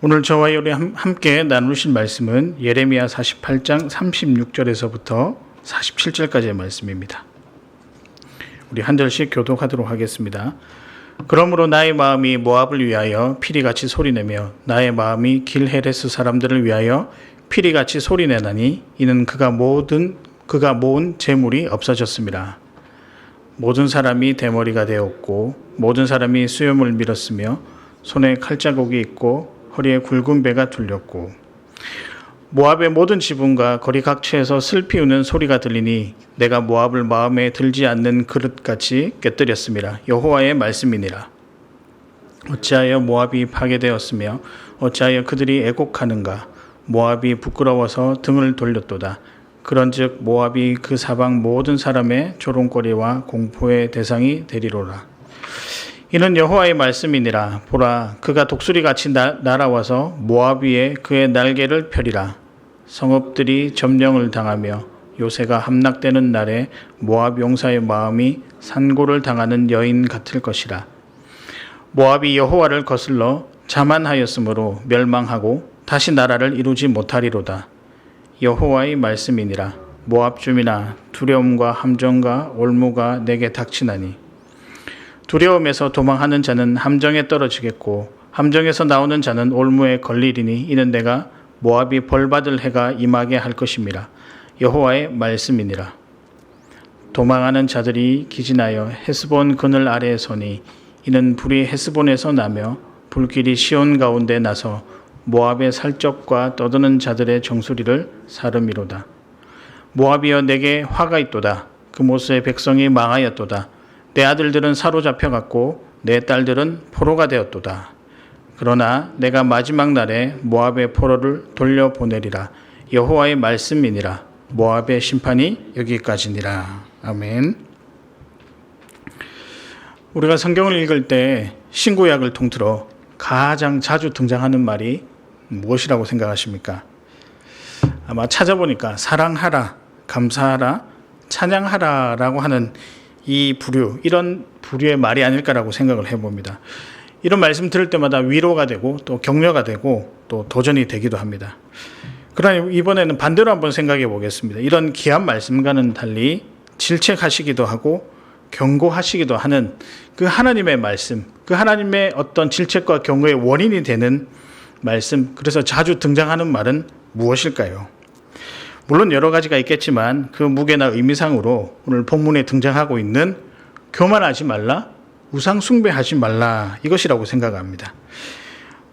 오늘 저와 여러분이 함께 나누실 말씀은 예레미야 48장 36절에서부터 47절까지의 말씀입니다. 우리 한 절씩 교독하도록 하겠습니다. 그러므로 나의 마음이 모압을 위하여 피리같이 소리내며 나의 마음이 길헤레스 사람들을 위하여 피리같이 소리내나니 이는 그가 모은 재물이 없어졌습니다. 모든 사람이 대머리가 되었고 모든 사람이 수염을 밀었으며 손에 칼자국이 있고 허리에 굵은 배가 둘렸고 모압의 모든 지붕과 거리 각처에서 슬피 우는 소리가 들리니 내가 모압을 마음에 들지 않는 그릇같이 깨뜨렸습니다. 여호와의 말씀이니라. 어찌하여 모압이 파괴되었으며 어찌하여 그들이 애곡하는가. 모압이 부끄러워서 등을 돌렸도다. 그런즉 모압이 그 사방 모든 사람의 조롱거리와 공포의 대상이 되리로라. 이는 여호와의 말씀이니라. 보라, 그가 독수리같이 날아와서 모압 위에 그의 날개를 펴리라. 성읍들이 점령을 당하며 요새가 함락되는 날에 모압 용사의 마음이 산고를 당하는 여인 같을 것이라. 모압이 여호와를 거슬러 자만하였으므로 멸망하고 다시 나라를 이루지 못하리로다. 여호와의 말씀이니라. 모압 주민아, 두려움과 함정과 올무가 내게 닥치나니 두려움에서 도망하는 자는 함정에 떨어지겠고 함정에서 나오는 자는 올무에 걸리리니 이는 내가 모압이 벌받을 해가 임하게 할 것임이라. 여호와의 말씀이니라. 도망하는 자들이 기진하여 헤스본 그늘 아래에 서니 이는 불이 헤스본에서 나며 불길이 시온 가운데 나서 모압의 살적과 떠드는 자들의 정수리를 사름이로다. 모압이여 내게 화가 있도다. 그모스의 백성이 망하였도다. 내 아들들은 사로잡혀갔고 내 딸들은 포로가 되었도다. 그러나 내가 마지막 날에 모압의 포로를 돌려보내리라. 여호와의 말씀이니라. 모압의 심판이 여기까지니라. 아멘. 우리가 성경을 읽을 때 신구약을 통틀어 가장 자주 등장하는 말이 무엇이라고 생각하십니까? 아마 찾아보니까 사랑하라, 감사하라, 찬양하라 라고 하는 이런 부류의 말이 아닐까라고 생각을 해봅니다. 이런 말씀 들을 때마다 위로가 되고 또 격려가 되고 또 도전이 되기도 합니다. 그러나 이번에는 반대로 한번 생각해 보겠습니다. 이런 귀한 말씀과는 달리 질책하시기도 하고 경고하시기도 하는 그 하나님의 말씀, 그 하나님의 어떤 질책과 경고의 원인이 되는 말씀, 그래서 자주 등장하는 말은 무엇일까요? 물론 여러 가지가 있겠지만 그 무게나 의미상으로 오늘 본문에 등장하고 있는 교만하지 말라, 우상 숭배하지 말라, 이것이라고 생각합니다.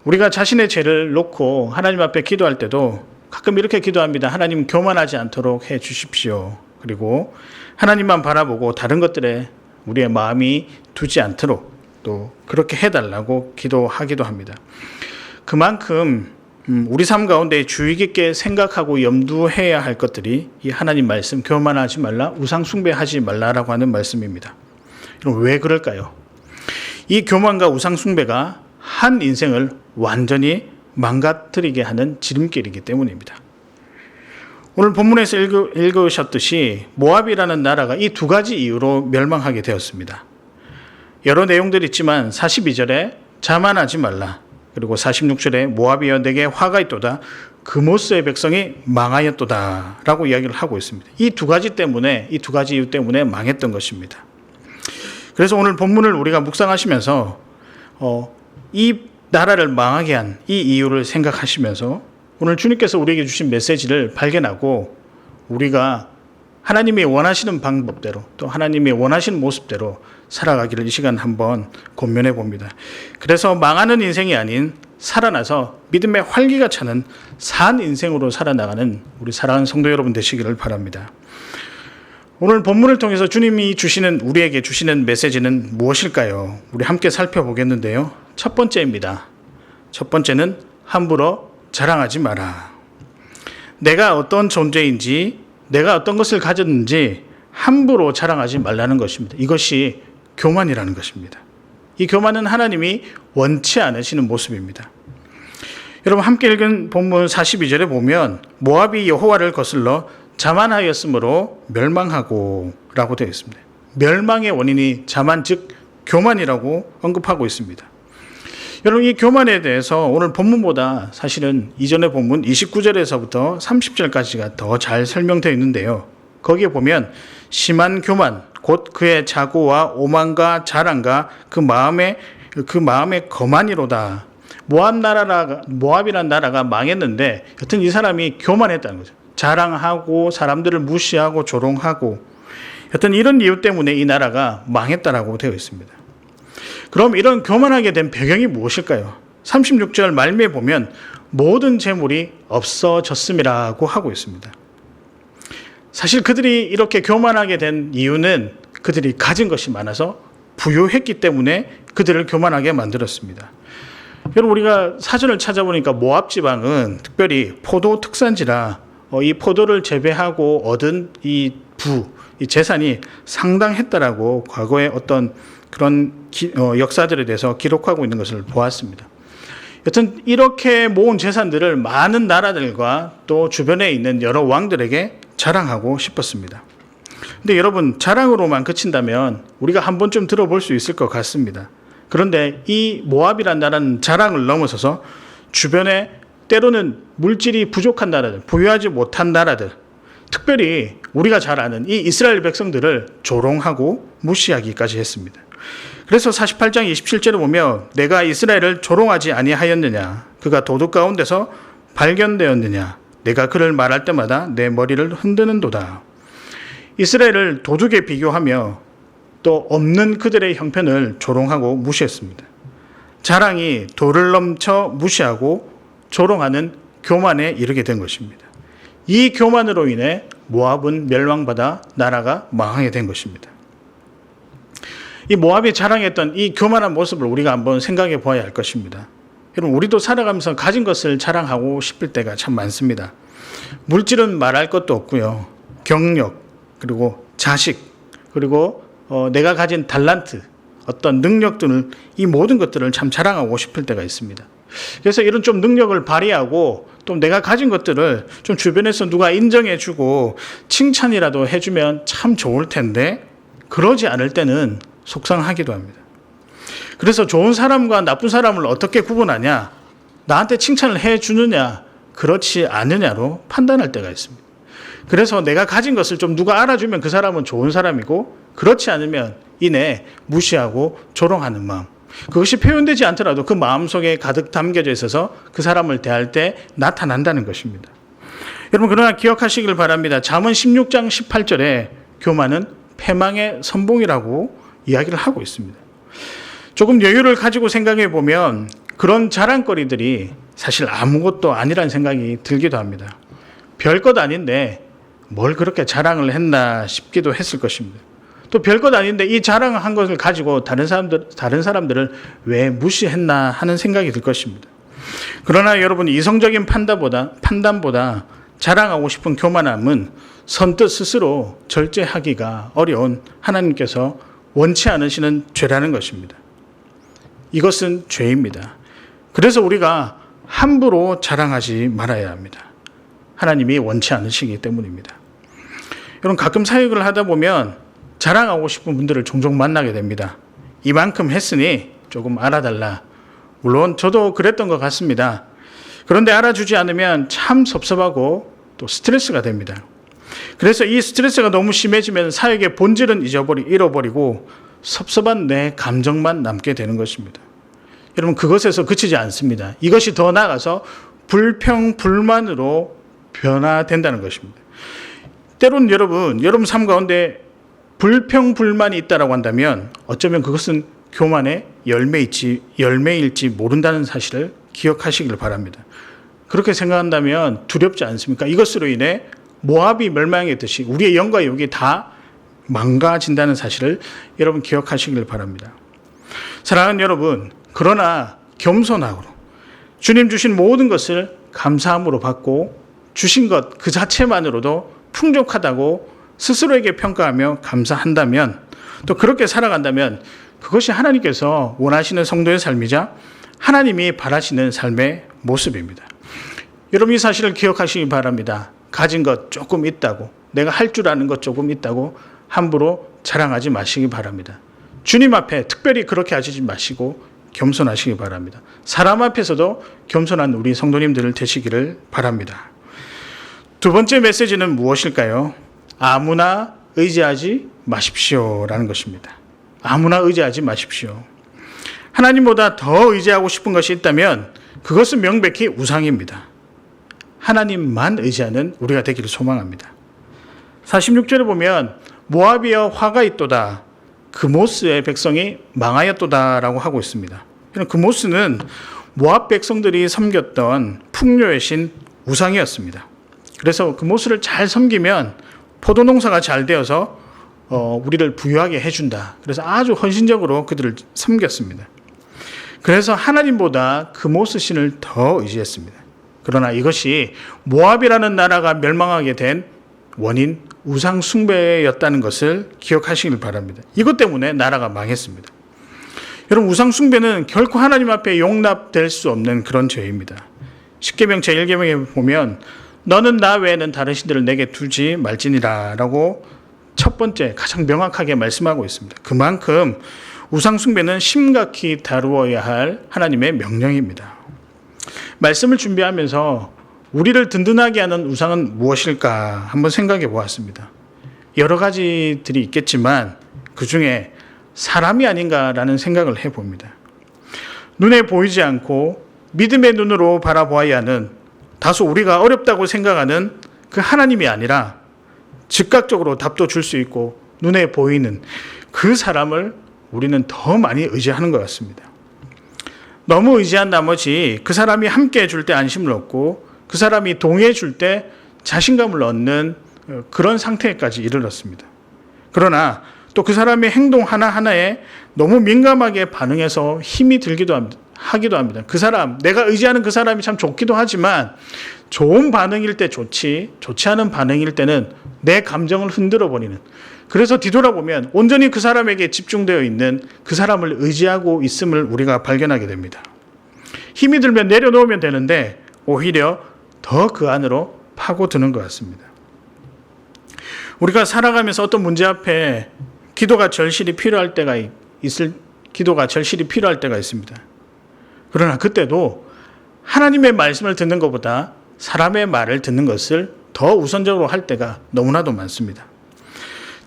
우리가 자신의 죄를 놓고 하나님 앞에 기도할 때도 가끔 이렇게 기도합니다. 하나님, 교만하지 않도록 해 주십시오. 그리고 하나님만 바라보고 다른 것들에 우리의 마음이 두지 않도록 또 그렇게 해달라고 기도하기도 합니다. 그만큼 우리 삶 가운데 주의 깊게 생각하고 염두해야 할 것들이 이 하나님 말씀, 교만하지 말라, 우상 숭배하지 말라라고 하는 말씀입니다. 그럼 왜 그럴까요? 이 교만과 우상 숭배가 한 인생을 완전히 망가뜨리게 하는 지름길이기 때문입니다. 오늘 본문에서 읽으셨듯이 모압이라는 나라가 이 두 가지 이유로 멸망하게 되었습니다. 여러 내용들이 있지만 42절에 자만하지 말라, 그리고 46절에 모압이여 내게 화가 있도다. 그모스의 백성이 망하였도다 라고 이야기를 하고 있습니다. 이 두 가지 이유 때문에 망했던 것입니다. 그래서 오늘 본문을 우리가 묵상하시면서 이 나라를 망하게 한 이 이유를 생각하시면서 오늘 주님께서 우리에게 주신 메시지를 발견하고 우리가 하나님이 원하시는 방법대로 또 하나님이 원하시는 모습대로 살아가기를 이 시간 한번 고민해 봅니다. 그래서 망하는 인생이 아닌 살아나서 믿음의 활기가 차는 산 인생으로 살아나가는 우리 사랑하는 성도 여러분 되시기를 바랍니다. 오늘 본문을 통해서 주님이 우리에게 주시는 메시지는 무엇일까요? 우리 함께 살펴보겠는데요. 첫 번째입니다. 첫 번째는 함부로 자랑하지 마라. 내가 어떤 존재인지, 내가 어떤 것을 가졌는지 함부로 자랑하지 말라는 것입니다. 이것이 교만이라는 것입니다. 이 교만은 하나님이 원치 않으시는 모습입니다. 여러분 함께 읽은 본문 42절에 보면 모압이 여호와를 거슬러 자만하였으므로 멸망하고 라고 되어 있습니다. 멸망의 원인이 자만 즉 교만이라고 언급하고 있습니다. 여러분, 이 교만에 대해서 오늘 본문보다 사실은 이전의 본문 29절에서부터 30절까지가 더 잘 설명되어 있는데요. 거기에 보면 심한 교만 곧 그의 자고와 오만과 자랑과 그 마음의 거만이로다. 모압이란 나라가 망했는데 여튼 이 사람이 교만했다는 거죠. 자랑하고 사람들을 무시하고 조롱하고 여튼 이런 이유 때문에 이 나라가 망했다라고 되어 있습니다. 그럼 이런 교만하게 된 배경이 무엇일까요? 36절 말미에 보면 모든 재물이 없어졌음이라고 하고 있습니다. 사실 그들이 이렇게 교만하게 된 이유는 그들이 가진 것이 많아서 부유했기 때문에 그들을 교만하게 만들었습니다. 여러분, 우리가 사전을 찾아보니까 모압 지방은 특별히 포도 특산지라 이 포도를 재배하고 얻은 이 재산이 상당했다라고 과거의 어떤 그런 역사들에 대해서 기록하고 있는 것을 보았습니다. 여튼 이렇게 모은 재산들을 많은 나라들과 또 주변에 있는 여러 왕들에게 자랑하고 싶었습니다. 근데 여러분, 자랑으로만 그친다면 우리가 한 번쯤 들어볼 수 있을 것 같습니다. 그런데 이 모압이란 나라는 자랑을 넘어서서 주변에 때로는 물질이 부족한 나라들, 부유하지 못한 나라들, 특별히 우리가 잘 아는 이 이스라엘 백성들을 조롱하고 무시하기까지 했습니다. 그래서 48장 27절에 보면 내가 이스라엘을 조롱하지 아니하였느냐, 그가 도둑 가운데서 발견되었느냐, 내가 그를 말할 때마다 내 머리를 흔드는도다. 이스라엘을 도둑에 비교하며 또 없는 그들의 형편을 조롱하고 무시했습니다. 자랑이 도를 넘쳐 무시하고 조롱하는 교만에 이르게 된 것입니다. 이 교만으로 인해 모압은 멸망받아 나라가 망하게 된 것입니다. 이 모압이 자랑했던 이 교만한 모습을 우리가 한번 생각해 보아야 할 것입니다. 여러분, 우리도 살아가면서 가진 것을 자랑하고 싶을 때가 참 많습니다. 물질은 말할 것도 없고요. 경력, 그리고 자식, 그리고 내가 가진 달란트, 어떤 능력들을, 이 모든 것들을 참 자랑하고 싶을 때가 있습니다. 그래서 이런 좀 능력을 발휘하고 또 내가 가진 것들을 좀 주변에서 누가 인정해주고 칭찬이라도 해주면 참 좋을 텐데 그러지 않을 때는 속상하기도 합니다. 그래서 좋은 사람과 나쁜 사람을 어떻게 구분하냐, 나한테 칭찬을 해주느냐 그렇지 않느냐로 판단할 때가 있습니다. 그래서 내가 가진 것을 좀 누가 알아주면 그 사람은 좋은 사람이고, 그렇지 않으면 이내 무시하고 조롱하는 마음, 그것이 표현되지 않더라도 그 마음속에 가득 담겨져 있어서 그 사람을 대할 때 나타난다는 것입니다. 여러분, 그러나 기억하시길 바랍니다. 잠언 16장 18절에 교만은 패망의 선봉이라고 이야기를 하고 있습니다. 조금 여유를 가지고 생각해 보면 그런 자랑거리들이 사실 아무것도 아니라는 생각이 들기도 합니다. 별것 아닌데 뭘 그렇게 자랑을 했나 싶기도 했을 것입니다. 또 별것 아닌데 이 자랑을 한 것을 가지고 다른 사람들을 왜 무시했나 하는 생각이 들 것입니다. 그러나 여러분, 이성적인 판단보다 자랑하고 싶은 교만함은 선뜻 스스로 절제하기가 어려운 하나님께서 원치 않으시는 죄라는 것입니다. 이것은 죄입니다. 그래서 우리가 함부로 자랑하지 말아야 합니다. 하나님이 원치 않으시기 때문입니다. 여러분, 가끔 사역을 하다 보면 자랑하고 싶은 분들을 종종 만나게 됩니다. 이만큼 했으니 조금 알아달라. 물론 저도 그랬던 것 같습니다. 그런데 알아주지 않으면 참 섭섭하고 또 스트레스가 됩니다. 그래서 이 스트레스가 너무 심해지면 사역의 본질은 잃어버리고 섭섭한 내 감정만 남게 되는 것입니다. 여러분, 그것에서 그치지 않습니다. 이것이 더 나아가서 불평, 불만으로 변화된다는 것입니다. 때로는 여러분 삶 가운데 불평, 불만이 있다라고 한다면 어쩌면 그것은 교만의 열매일지 모른다는 사실을 기억하시길 바랍니다. 그렇게 생각한다면 두렵지 않습니까? 이것으로 인해 모압이 멸망했듯이 우리의 영과 육이 다 망가진다는 사실을 여러분 기억하시길 바랍니다. 사랑하는 여러분, 그러나 겸손하고 주님 주신 모든 것을 감사함으로 받고 주신 것 그 자체만으로도 풍족하다고 스스로에게 평가하며 감사한다면, 또 그렇게 살아간다면 그것이 하나님께서 원하시는 성도의 삶이자 하나님이 바라시는 삶의 모습입니다. 여러분, 이 사실을 기억하시기 바랍니다. 가진 것 조금 있다고, 내가 할 줄 아는 것 조금 있다고 함부로 자랑하지 마시기 바랍니다. 주님 앞에 특별히 그렇게 하시지 마시고 겸손하시기 바랍니다. 사람 앞에서도 겸손한 우리 성도님들 되시기를 바랍니다. 두 번째 메시지는 무엇일까요? 아무나 의지하지 마십시오라는 것입니다. 아무나 의지하지 마십시오. 하나님보다 더 의지하고 싶은 것이 있다면 그것은 명백히 우상입니다. 하나님만 의지하는 우리가 되기를 소망합니다. 46절에 보면 모압이여 화가 있도다. 그모스의 백성이 망하였도다라고 하고 있습니다. 그모스는 모압 백성들이 섬겼던 풍요의 신 우상이었습니다. 그래서 그모스를 잘 섬기면 포도 농사가 잘 되어서 우리를 부유하게 해준다. 그래서 아주 헌신적으로 그들을 섬겼습니다. 그래서 하나님보다 그모스 신을 더 의지했습니다. 그러나 이것이 모압이라는 나라가 멸망하게 된 원인 우상 숭배였다는 것을 기억하시길 바랍니다. 이것 때문에 나라가 망했습니다. 여러분, 우상 숭배는 결코 하나님 앞에 용납될 수 없는 그런 죄입니다. 십계명 제1계명에 보면 너는 나 외에는 다른 신들을 내게 두지 말지니라 라고 첫 번째 가장 명확하게 말씀하고 있습니다. 그만큼 우상 숭배는 심각히 다루어야 할 하나님의 명령입니다. 말씀을 준비하면서 우리를 든든하게 하는 우상은 무엇일까 한번 생각해 보았습니다. 여러 가지들이 있겠지만 그 중에 사람이 아닌가라는 생각을 해봅니다. 눈에 보이지 않고 믿음의 눈으로 바라보아야 하는 다소 우리가 어렵다고 생각하는 그 하나님이 아니라 즉각적으로 답도 줄 수 있고 눈에 보이는 그 사람을 우리는 더 많이 의지하는 것 같습니다. 너무 의지한 나머지 그 사람이 함께 해줄 때 안심을 얻고 그 사람이 동의해 줄 때 자신감을 얻는 그런 상태까지 이르렀습니다. 그러나 또 그 사람의 행동 하나하나에 너무 민감하게 반응해서 힘이 들기도 하기도 합니다. 그 사람, 내가 의지하는 그 사람이 참 좋기도 하지만 좋은 반응일 때 좋지 않은 반응일 때는 내 감정을 흔들어 버리는, 그래서 뒤돌아보면 온전히 그 사람에게 집중되어 있는 그 사람을 의지하고 있음을 우리가 발견하게 됩니다. 힘이 들면 내려놓으면 되는데 오히려 더 그 안으로 파고드는 것 같습니다. 우리가 살아가면서 어떤 문제 앞에 기도가 절실히 필요할 때가 있습니다. 그러나 그때도 하나님의 말씀을 듣는 것보다 사람의 말을 듣는 것을 더 우선적으로 할 때가 너무나도 많습니다.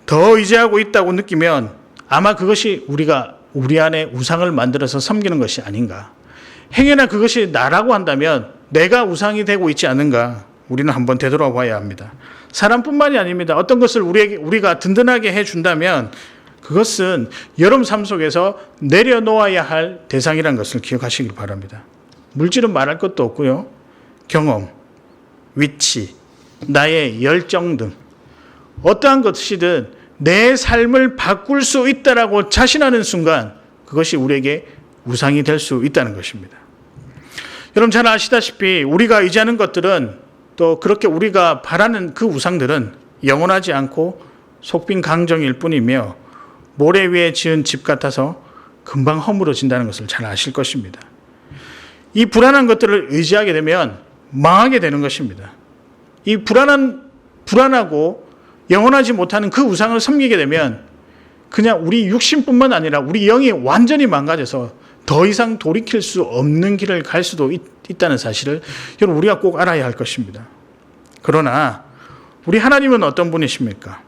더 의지하고 있다고 느끼면 아마 그것이 우리 안에 우상을 만들어서 섬기는 것이 아닌가. 행여나 그것이 나라고 한다면 내가 우상이 되고 있지 않은가. 우리는 한번 되돌아봐야 합니다. 사람뿐만이 아닙니다. 어떤 것을 우리가 든든하게 해준다면 그것은 여러분 삶 속에서 내려놓아야 할 대상이라는 것을 기억하시길 바랍니다. 물질은 말할 것도 없고요. 경험, 위치, 나의 열정 등 어떠한 것이든 내 삶을 바꿀 수 있다라고 자신하는 순간 그것이 우리에게 우상이 될 수 있다는 것입니다. 여러분 잘 아시다시피 우리가 의지하는 것들은 또 그렇게 우리가 바라는 그 우상들은 영원하지 않고 속빈 강정일 뿐이며 모래 위에 지은 집 같아서 금방 허물어진다는 것을 잘 아실 것입니다. 이 불안한 것들을 의지하게 되면 망하게 되는 것입니다. 이 불안하고 영원하지 못하는 그 우상을 섬기게 되면 그냥 우리 육신뿐만 아니라 우리 영이 완전히 망가져서 더 이상 돌이킬 수 없는 길을 갈 수도 있다는 사실을 여러분 우리가 꼭 알아야 할 것입니다. 그러나 우리 하나님은 어떤 분이십니까?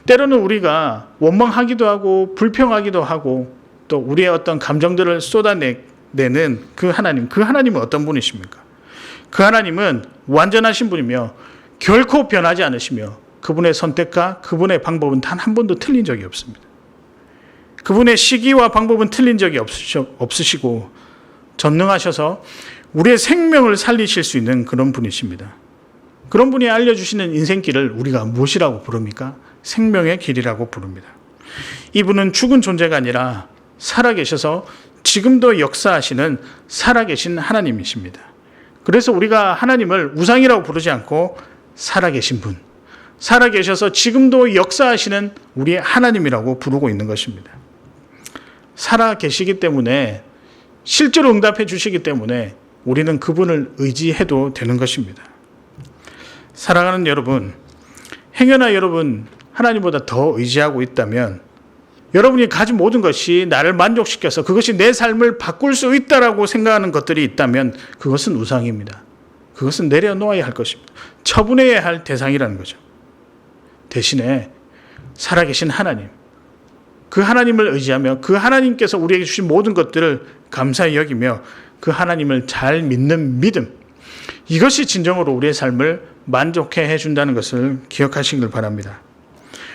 때로는 우리가 원망하기도 하고 불평하기도 하고 또 우리의 어떤 감정들을 쏟아내는 그 하나님은 어떤 분이십니까? 그 하나님은 완전하신 분이며 결코 변하지 않으시며 그분의 선택과 그분의 방법은 단 한 번도 틀린 적이 없습니다. 그분의 시기와 방법은 틀린 적이 없으시고 전능하셔서 우리의 생명을 살리실 수 있는 그런 분이십니다. 그런 분이 알려주시는 인생길을 우리가 무엇이라고 부릅니까? 생명의 길이라고 부릅니다. 이분은 죽은 존재가 아니라 살아계셔서 지금도 역사하시는 살아계신 하나님이십니다. 그래서 우리가 하나님을 우상이라고 부르지 않고 살아계신 분, 살아계셔서 지금도 역사하시는 우리의 하나님이라고 부르고 있는 것입니다. 살아계시기 때문에 실제로 응답해 주시기 때문에 우리는 그분을 의지해도 되는 것입니다. 사랑하는 여러분, 행여나 여러분 하나님보다 더 의지하고 있다면 여러분이 가진 모든 것이 나를 만족시켜서 그것이 내 삶을 바꿀 수 있다라고 생각하는 것들이 있다면 그것은 우상입니다. 그것은 내려놓아야 할 것입니다. 처분해야 할 대상이라는 거죠. 대신에 살아계신 하나님, 그 하나님을 의지하며 그 하나님께서 우리에게 주신 모든 것들을 감사히 여기며 그 하나님을 잘 믿는 믿음, 이것이 진정으로 우리의 삶을 만족해 해준다는 것을 기억하시길 바랍니다.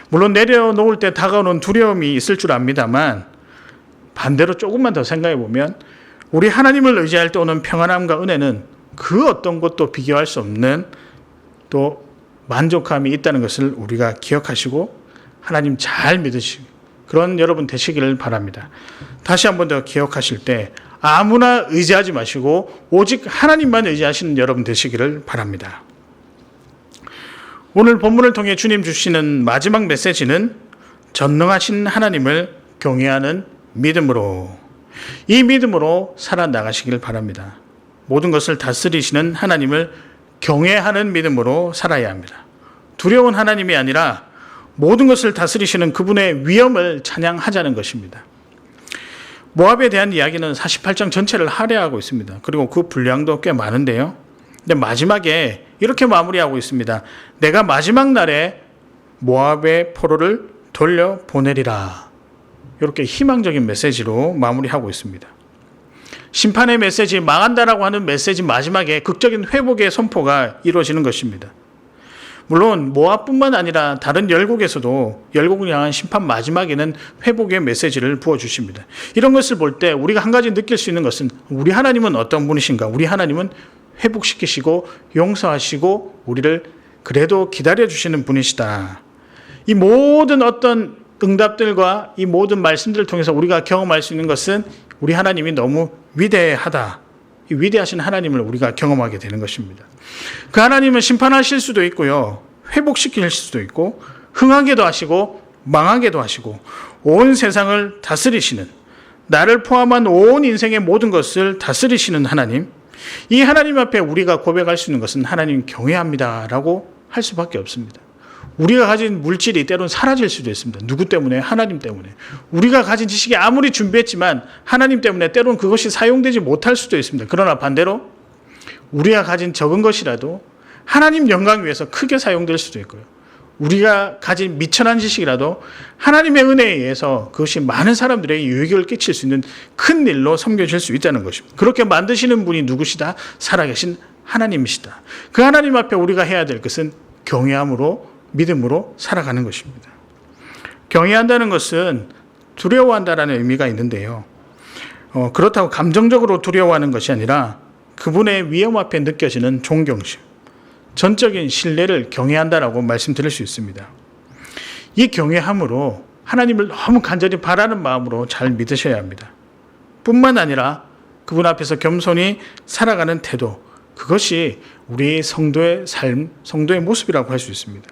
물론 내려놓을 때 다가오는 두려움이 있을 줄 압니다만 반대로 조금만 더 생각해 보면 우리 하나님을 의지할 때 오는 평안함과 은혜는 그 어떤 것도 비교할 수 없는 또 만족감이 있다는 것을 우리가 기억하시고 하나님 잘 믿으시고 그런 여러분 되시기를 바랍니다. 다시 한 번 더 기억하실 때 아무나 의지하지 마시고 오직 하나님만 의지하시는 여러분 되시기를 바랍니다. 오늘 본문을 통해 주님 주시는 마지막 메시지는 전능하신 하나님을 경외하는 믿음으로, 이 믿음으로 살아나가시길 바랍니다. 모든 것을 다스리시는 하나님을 경외하는 믿음으로 살아야 합니다. 두려운 하나님이 아니라 모든 것을 다스리시는 그분의 위엄을 찬양하자는 것입니다. 모압에 대한 이야기는 48장 전체를 할애하고 있습니다. 그리고 그 분량도 꽤 많은데요. 근데 마지막에 이렇게 마무리하고 있습니다. 내가 마지막 날에 모압의 포로를 돌려보내리라. 이렇게 희망적인 메시지로 마무리하고 있습니다. 심판의 메시지, 망한다라고 하는 메시지 마지막에 극적인 회복의 선포가 이루어지는 것입니다. 물론 모압뿐만 아니라 다른 열국에서도 열국을 향한 심판 마지막에는 회복의 메시지를 부어주십니다. 이런 것을 볼 때 우리가 한 가지 느낄 수 있는 것은 우리 하나님은 어떤 분이신가? 우리 하나님은 회복시키시고 용서하시고 우리를 그래도 기다려주시는 분이시다. 이 모든 어떤 응답들과 이 모든 말씀들을 통해서 우리가 경험할 수 있는 것은 우리 하나님이 너무 위대하다. 이 위대하신 하나님을 우리가 경험하게 되는 것입니다. 그 하나님은 심판하실 수도 있고요. 회복시킬 수도 있고 흥하게도 하시고 망하게도 하시고 온 세상을 다스리시는, 나를 포함한 온 인생의 모든 것을 다스리시는 하나님, 이 하나님 앞에 우리가 고백할 수 있는 것은 하나님 경외합니다라고 할 수밖에 없습니다. 우리가 가진 물질이 때로는 사라질 수도 있습니다. 누구 때문에? 하나님 때문에. 우리가 가진 지식이 아무리 준비했지만 하나님 때문에 때로는 그것이 사용되지 못할 수도 있습니다. 그러나 반대로 우리가 가진 적은 것이라도 하나님 영광 위해서 크게 사용될 수도 있고요. 우리가 가진 미천한 지식이라도 하나님의 은혜에 의해서 그것이 많은 사람들에게 유익을 끼칠 수 있는 큰 일로 섬겨질 수 있다는 것입니다. 그렇게 만드시는 분이 누구시다? 살아계신 하나님이시다. 그 하나님 앞에 우리가 해야 될 것은 경외함으로, 믿음으로 살아가는 것입니다. 경외한다는 것은 두려워한다라는 의미가 있는데요. 그렇다고 감정적으로 두려워하는 것이 아니라 그분의 위엄 앞에 느껴지는 존경심, 전적인 신뢰를 경외한다라고 말씀드릴 수 있습니다. 이 경외함으로 하나님을 너무 간절히 바라는 마음으로 잘 믿으셔야 합니다. 뿐만 아니라 그분 앞에서 겸손히 살아가는 태도, 그것이 우리 성도의 삶, 성도의 모습이라고 할 수 있습니다.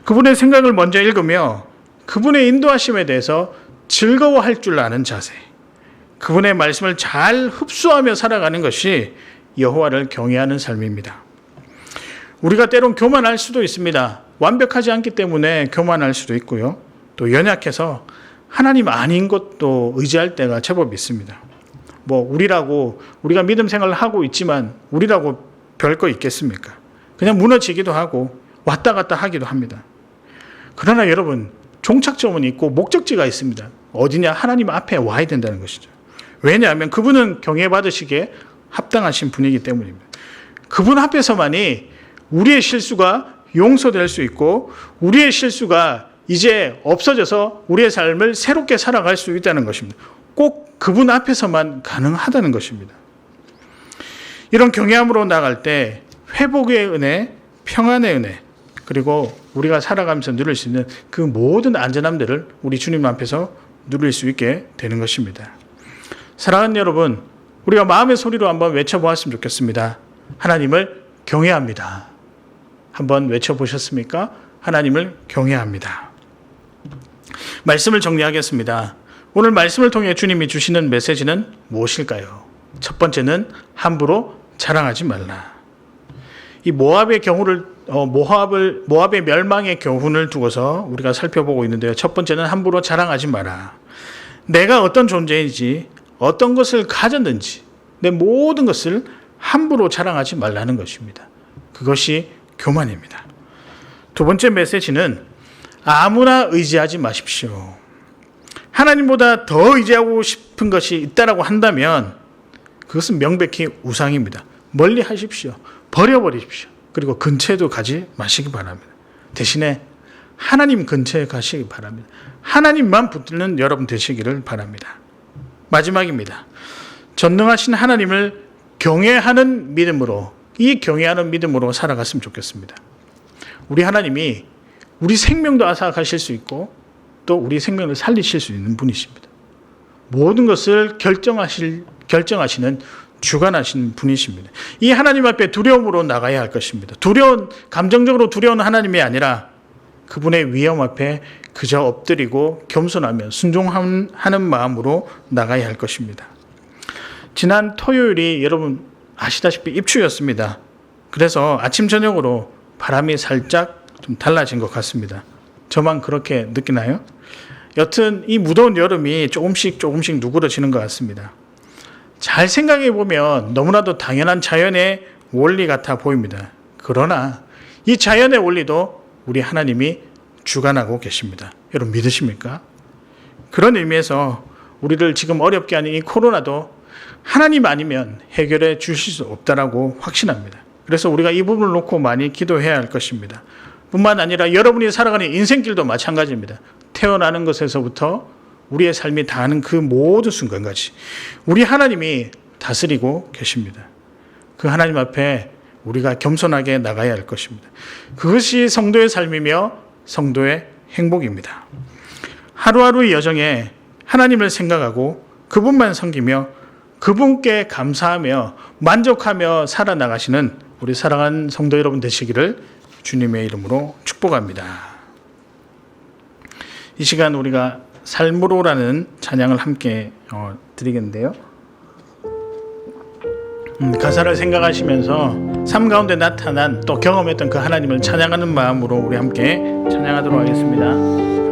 그분의 생각을 먼저 읽으며 그분의 인도하심에 대해서 즐거워할 줄 아는 자세, 그분의 말씀을 잘 흡수하며 살아가는 것이 여호와를 경외하는 삶입니다. 우리가 때론 교만할 수도 있습니다. 완벽하지 않기 때문에 교만할 수도 있고요. 또 연약해서 하나님 아닌 것도 의지할 때가 제법 있습니다. 우리가 믿음 생활을 하고 있지만 우리라고 별거 있겠습니까? 그냥 무너지기도 하고 왔다 갔다 하기도 합니다. 그러나 여러분, 종착점은 있고 목적지가 있습니다. 어디냐? 하나님 앞에 와야 된다는 것이죠. 왜냐하면 그분은 경외받으시기에 합당하신 분이기 때문입니다. 그분 앞에서만이 우리의 실수가 용서될 수 있고 우리의 실수가 이제 없어져서 우리의 삶을 새롭게 살아갈 수 있다는 것입니다. 꼭 그분 앞에서만 가능하다는 것입니다. 이런 경외함으로 나갈 때 회복의 은혜, 평안의 은혜, 그리고 우리가 살아가면서 누릴 수 있는 그 모든 안전함들을 우리 주님 앞에서 누릴 수 있게 되는 것입니다. 사랑하는 여러분, 우리가 마음의 소리로 한번 외쳐보았으면 좋겠습니다. 하나님을 경외합니다. 한번 외쳐보셨습니까? 하나님을 경외합니다. 말씀을 정리하겠습니다. 오늘 말씀을 통해 주님이 주시는 메시지는 무엇일까요? 첫 번째는 함부로 자랑하지 말라. 이 모압의 멸망의 교훈을 두고서 우리가 살펴보고 있는데요. 첫 번째는 함부로 자랑하지 마라. 내가 어떤 존재인지, 어떤 것을 가졌는지, 내 모든 것을 함부로 자랑하지 말라는 것입니다. 그것이 교만입니다. 두 번째 메시지는 아무나 의지하지 마십시오. 하나님보다 더 의지하고 싶은 것이 있다라고 한다면 그것은 명백히 우상입니다. 멀리 하십시오. 버려버리십시오. 그리고 근처에도 가지 마시기 바랍니다. 대신에 하나님 근처에 가시기 바랍니다. 하나님만 붙드는 여러분 되시기를 바랍니다. 마지막입니다. 전능하신 하나님을 경외하는 믿음으로, 이 경외하는 믿음으로 살아갔으면 좋겠습니다. 우리 하나님이 우리 생명도 앗아가실 수 있고 또 우리 생명을 살리실 수 있는 분이십니다. 모든 것을 결정하시는 주관하시는 분이십니다. 이 하나님 앞에 두려움으로 나가야 할 것입니다. 감정적으로 두려운 하나님이 아니라 그분의 위엄 앞에 그저 엎드리고 겸손하며 순종하는 마음으로 나가야 할 것입니다. 지난 토요일이 여러분 아시다시피 입추였습니다. 그래서 아침 저녁으로 바람이 살짝 좀 달라진 것 같습니다. 저만 그렇게 느끼나요? 여튼 이 무더운 여름이 조금씩 누그러지는 것 같습니다. 잘 생각해 보면 너무나도 당연한 자연의 원리 같아 보입니다. 그러나 이 자연의 원리도 우리 하나님이 주관하고 계십니다. 여러분 믿으십니까? 그런 의미에서 우리를 지금 어렵게 하는 이 코로나도 하나님 아니면 해결해 주실 수 없다라고 확신합니다. 그래서 우리가 이 부분을 놓고 많이 기도해야 할 것입니다. 뿐만 아니라 여러분이 살아가는 인생길도 마찬가지입니다. 태어나는 것에서부터 우리의 삶이 다하는 그 모든 순간까지 우리 하나님이 다스리고 계십니다. 그 하나님 앞에 우리가 겸손하게 나가야 할 것입니다. 그것이 성도의 삶이며 성도의 행복입니다. 하루하루의 여정에 하나님을 생각하고 그분만 섬기며 그분께 감사하며 만족하며 살아나가시는 우리 사랑하는 성도 여러분 되시기를 주님의 이름으로 축복합니다. 이 시간 우리가 삶으로라는 찬양을 함께 드리겠는데요. 가사를 생각하시면서 삶 가운데 나타난 또 경험했던 그 하나님을 찬양하는 마음으로 우리 함께 찬양하도록 하겠습니다.